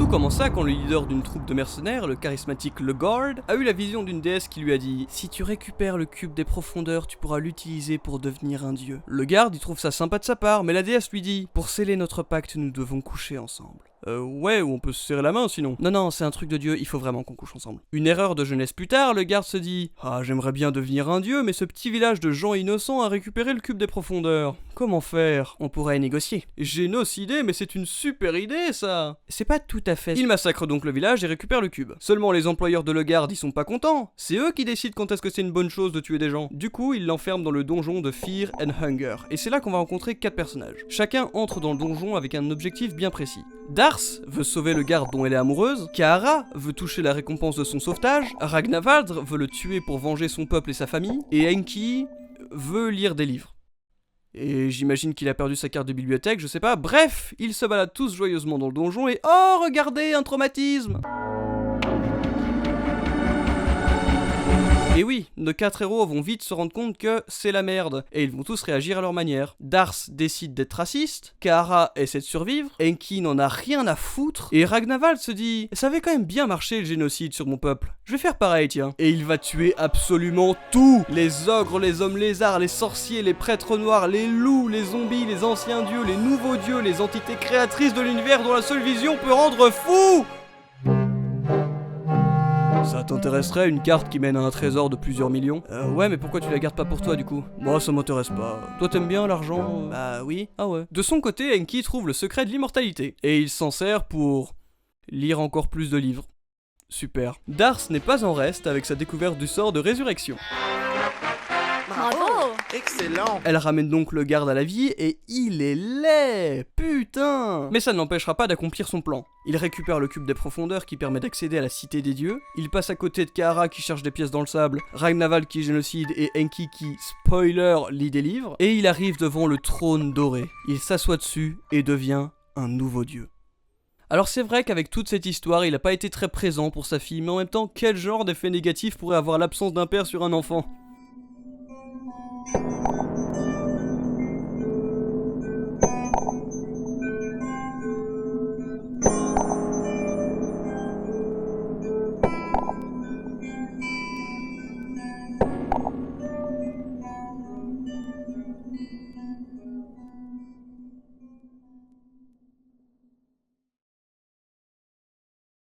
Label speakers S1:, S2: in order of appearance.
S1: Tout commença quand le leader d'une troupe de mercenaires, le charismatique Le Guard, a eu la vision d'une déesse qui lui a dit « Si tu récupères le cube des profondeurs, tu pourras l'utiliser pour devenir un dieu. » Le Guard, il trouve ça sympa de sa part, mais la déesse lui dit « Pour sceller notre pacte, nous devons coucher ensemble. » Ouais, ou on peut se serrer la main sinon. Non, c'est un truc de dieu, il faut vraiment qu'on couche ensemble. Une erreur de jeunesse plus tard, le garde se dit « Ah, j'aimerais bien devenir un dieu, mais ce petit village de gens innocents a récupéré le cube des profondeurs. Comment faire ? On pourrait négocier. » Génocider, mais c'est une super idée ça. C'est pas tout à fait. Il massacre donc le village et récupère le cube. Seulement les employeurs de Le Garde, ils sont pas contents. C'est eux qui décident quand est-ce que c'est une bonne chose de tuer des gens. Du coup, ils l'enferment dans le donjon de Fear and Hunger. Et c'est là qu'on va rencontrer 4 personnages. Chacun entre dans le donjon avec un objectif bien précis. Dars veut sauver le garde dont elle est amoureuse, Kahara veut toucher la récompense de son sauvetage, Ragnavaldr veut le tuer pour venger son peuple et sa famille, et Enki veut lire des livres. Et j'imagine qu'il a perdu sa carte de bibliothèque, je sais pas. Bref, ils se baladent tous joyeusement dans le donjon et oh, regardez, un traumatisme! Et oui, nos 4 héros vont vite se rendre compte que c'est la merde, et ils vont tous réagir à leur manière. Dars décide d'être raciste, Kahara essaie de survivre, Enki n'en a rien à foutre, et Ragnavald se dit « Ça avait quand même bien marché le génocide sur mon peuple, je vais faire pareil tiens. » Et il va tuer absolument tout! Les ogres, les hommes lézards, les sorciers, les prêtres noirs, les loups, les zombies, les anciens dieux, les nouveaux dieux, les entités créatrices de l'univers dont la seule vision peut rendre fou! Ça t'intéresserait une carte qui mène à un trésor de plusieurs millions? Ouais, mais pourquoi tu la gardes pas pour toi du coup? Moi ça m'intéresse pas. Toi t'aimes bien l'argent? Bah oui. Ah ouais. De son côté, Enki trouve le secret de l'immortalité. Et il s'en sert pour lire encore plus de livres. Super. Dars n'est pas en reste avec sa découverte du sort de résurrection.
S2: Bravo!
S3: Excellent!
S1: Elle ramène donc le garde à la vie et il est laid! Putain! Mais ça ne l'empêchera pas d'accomplir son plan. Il récupère le cube des profondeurs qui permet d'accéder à la cité des dieux, il passe à côté de Kahara qui cherche des pièces dans le sable, Ragnavald qui génocide et Enki qui, spoiler, lit des livres, et il arrive devant le trône doré. Il s'assoit dessus et devient un nouveau dieu. Alors c'est vrai qu'avec toute cette histoire, il n'a pas été très présent pour sa fille, mais en même temps, quel genre d'effet négatif pourrait avoir l'absence d'un père sur un enfant ?